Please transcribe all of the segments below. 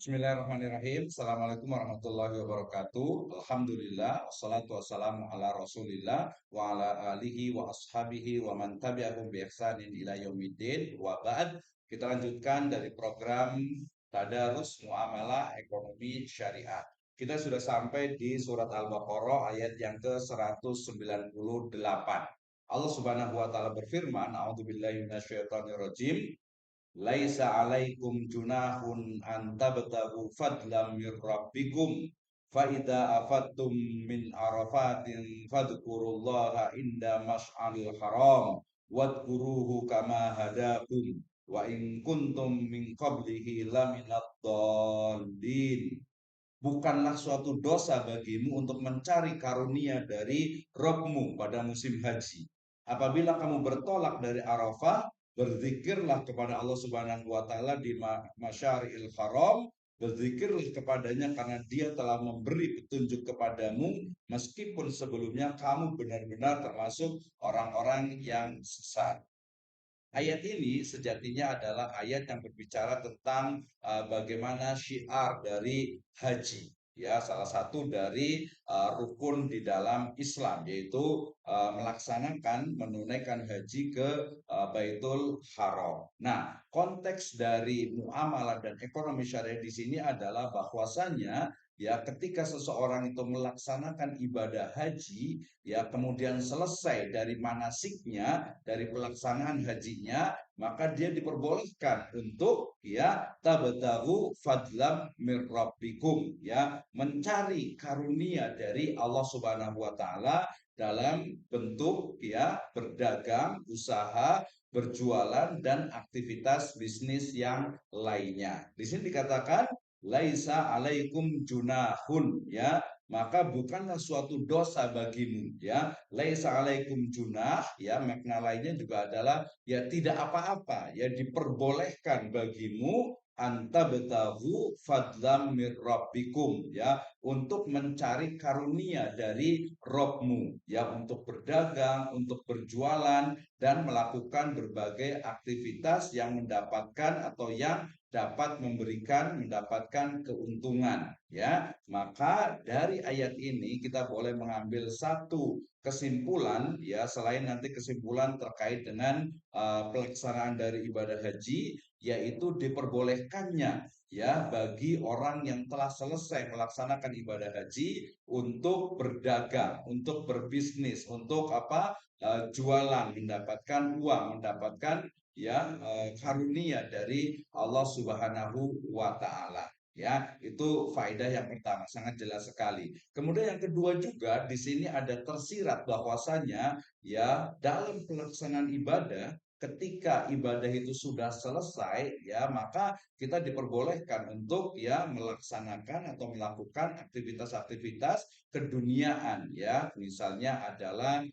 Bismillahirrahmanirrahim. Assalamualaikum warahmatullahi wabarakatuh. Alhamdulillah, wassalatu wassalamu ala rasulillah wa ala alihi wa ashabihi wa man tabi'ahum bi ihsanin ila yaumiddin wa ba'd. Kita lanjutkan dari program Tadarus Muamalah Ekonomi Syariah. Kita sudah sampai di surat Al-Baqarah ayat yang ke-198. Allah Subhanahu wa taala berfirman, A'udzubillahi minasyaitonirrajim. Laisa alaikum junahun an tabtagu fadlam mir rabbikum fa idza afattum min arafatin fadhkurullaha inda mas'alil haram wadhkuruhu kama hadakum wa in kuntum min qablihi laminad dallin. Bukanlah suatu dosa bagimu untuk mencari karunia dari Rabbmu pada musim haji. Apabila kamu bertolak dari Arafah, berzikirlah kepada Allah Subhanahu wa taala di Masyari'il Haram, berzikirlah kepadanya karena Dia telah memberi petunjuk kepadamu meskipun sebelumnya kamu benar-benar termasuk orang-orang yang sesat. Ayat ini sejatinya adalah ayat yang berbicara tentang bagaimana syiar dari haji. Ya, salah satu dari rukun di dalam Islam yaitu melaksanakan menunaikan haji ke Baitul Haram. Nah, konteks dari muamalah dan ekonomi syariah di sini adalah bahwasanya ya ketika seseorang itu melaksanakan ibadah haji ya kemudian selesai dari manasiknya dari pelaksanaan hajinya maka dia diperbolehkan untuk ya tabatahu fadlam mir rabbikum ya mencari karunia dari Allah Subhanahu wa taala dalam bentuk ya berdagang, usaha, berjualan dan aktivitas bisnis yang lainnya. Di sini dikatakan laisa alaikum junahun ya maka bukanlah suatu dosa bagimu ya laisa alaikum junah ya makna lainnya juga adalah ya tidak apa-apa ya diperbolehkan bagimu anta betahu fadlam mir rabbikum ya untuk mencari karunia dari Robmu ya untuk berdagang untuk berjualan dan melakukan berbagai aktivitas yang mendapatkan atau yang dapat mendapatkan keuntungan ya maka dari ayat ini kita boleh mengambil satu kesimpulan ya selain nanti kesimpulan terkait dengan pelaksanaan dari ibadah haji yaitu diperbolehkannya ya bagi orang yang telah selesai melaksanakan ibadah haji untuk berdagang, untuk berbisnis, untuk apa jualan, mendapatkan uang, mendapatkan ya karunia dari Allah Subhanahu wa taala. Ya, itu faedah yang pertama, sangat jelas sekali. Kemudian yang kedua juga di sini ada tersirat bahwasanya ya dalam pelaksanaan ibadah ketika ibadah itu sudah selesai ya maka kita diperbolehkan untuk ya melaksanakan atau melakukan aktivitas-aktivitas keduniaan ya misalnya adalah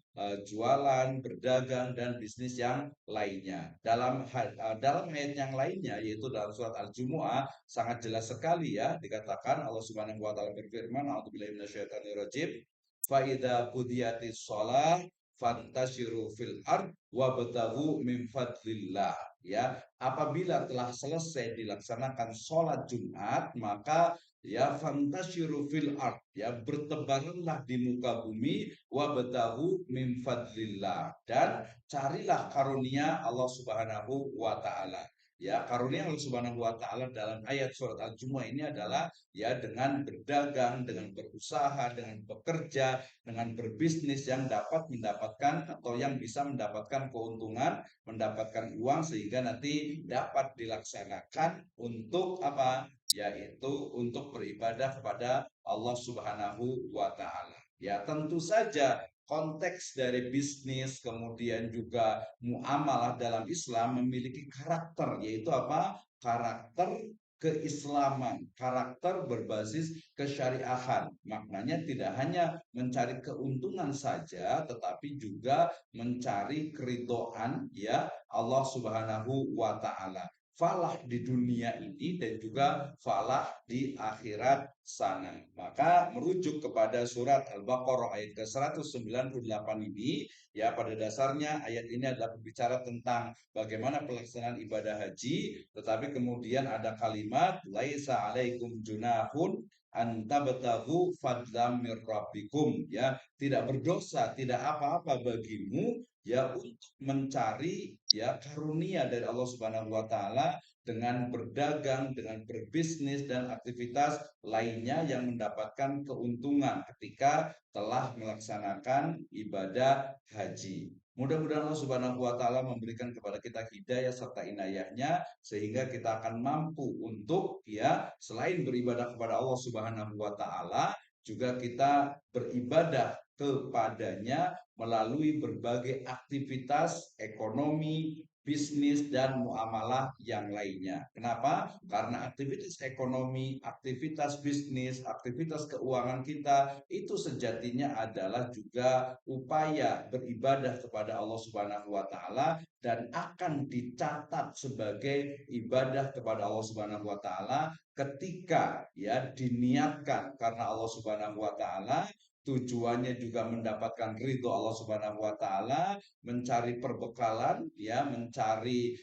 jualan, berdagang dan bisnis yang lainnya. Dalam ayat yang lainnya yaitu dalam surat Al-Jumu'ah sangat jelas sekali ya dikatakan Allah Subhanahu wa taala berfirman, A'udzubillahi minasyaitonirrajim, fa idza qudiyatis shalah fantashiru fil ard wabtaghu min fadlillah. Ya, apabila telah selesai dilaksanakan sholat Jumat, maka ya fantashiru fil ard, ya bertebaranlah di muka bumi wabtaghu min fadlillah dan carilah karunia Allah Subhanahu wa taala. Ya, karunia Allah Subhanahu wa taala dalam ayat surat Al-Jumu'ah ini adalah ya dengan berdagang, dengan berusaha, dengan bekerja, dengan berbisnis yang dapat mendapatkan atau yang bisa mendapatkan keuntungan, mendapatkan uang sehingga nanti dapat dilaksanakan untuk apa? Yaitu untuk beribadah kepada Allah Subhanahu wa taala. Ya, tentu saja konteks dari bisnis kemudian juga muamalah dalam Islam memiliki karakter yaitu apa? Karakter keislaman, karakter berbasis kesyariahan. Maknanya tidak hanya mencari keuntungan saja tetapi juga mencari keridhaan ya Allah Subhanahu wa taala. falah di dunia ini dan juga falah di akhirat sana. Maka merujuk kepada surat Al-Baqarah ayat ke-198 ini, ya pada dasarnya ayat ini adalah berbicara tentang bagaimana pelaksanaan ibadah haji, tetapi kemudian ada kalimat laisa alaikum junahun antabtahu fadlam mir rabbikum, ya tidak berdosa, tidak apa-apa bagimu ya untuk mencari ya karunia dari Allah Subhanahu wa taala dengan berdagang, dengan berbisnis dan aktivitas lainnya yang mendapatkan keuntungan ketika telah melaksanakan ibadah haji. Mudah-mudahan Allah Subhanahu wa taala memberikan kepada kita hidayah serta inayahnya sehingga kita akan mampu untuk ya selain beribadah kepada Allah Subhanahu wa taala juga kita beribadah kepadanya melalui berbagai aktivitas ekonomi, bisnis, dan muamalah yang lainnya. Kenapa? Karena aktivitas ekonomi, aktivitas bisnis, aktivitas keuangan kita itu sejatinya adalah juga upaya beribadah kepada Allah Subhanahu wa taala dan akan dicatat sebagai ibadah kepada Allah Subhanahu wa taala ketika ya diniatkan karena Allah Subhanahu wa taala, tujuannya juga mendapatkan ridho Allah Subhanahu wa taala, mencari perbekalan ya, mencari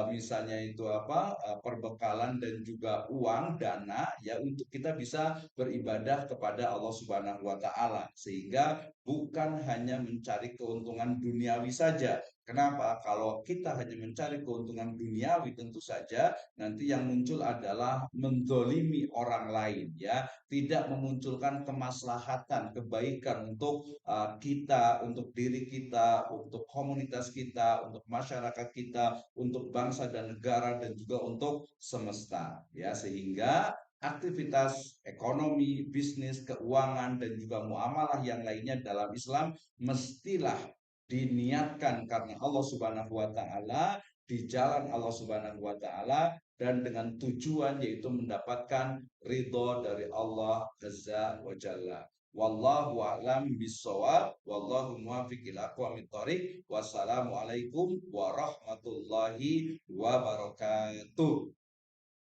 misalnya itu apa perbekalan dan juga uang dana ya untuk kita bisa beribadah kepada Allah Subhanahu wa taala sehingga bukan hanya mencari keuntungan duniawi saja. Kenapa? Kalau kita hanya mencari keuntungan duniawi tentu saja nanti yang muncul adalah mendolimi orang lain ya, tidak memunculkan kemaslahatan, kebaikan untuk kita, untuk diri kita, untuk komunitas kita, untuk masyarakat kita, untuk bangsa dan negara dan juga untuk semesta ya sehingga aktivitas ekonomi, bisnis, keuangan dan juga muamalah yang lainnya dalam Islam mestilah diniatkan karena Allah Subhanahu wa taala di jalan Allah Subhanahu wa taala dan dengan tujuan yaitu mendapatkan ridho dari Allah Azza wa Jalla. Wallahu a'lam bissawab, wallahu muwaffiq ila aqwamit thoriq. Wassalamualaikum warahmatullahi wabarakatuh.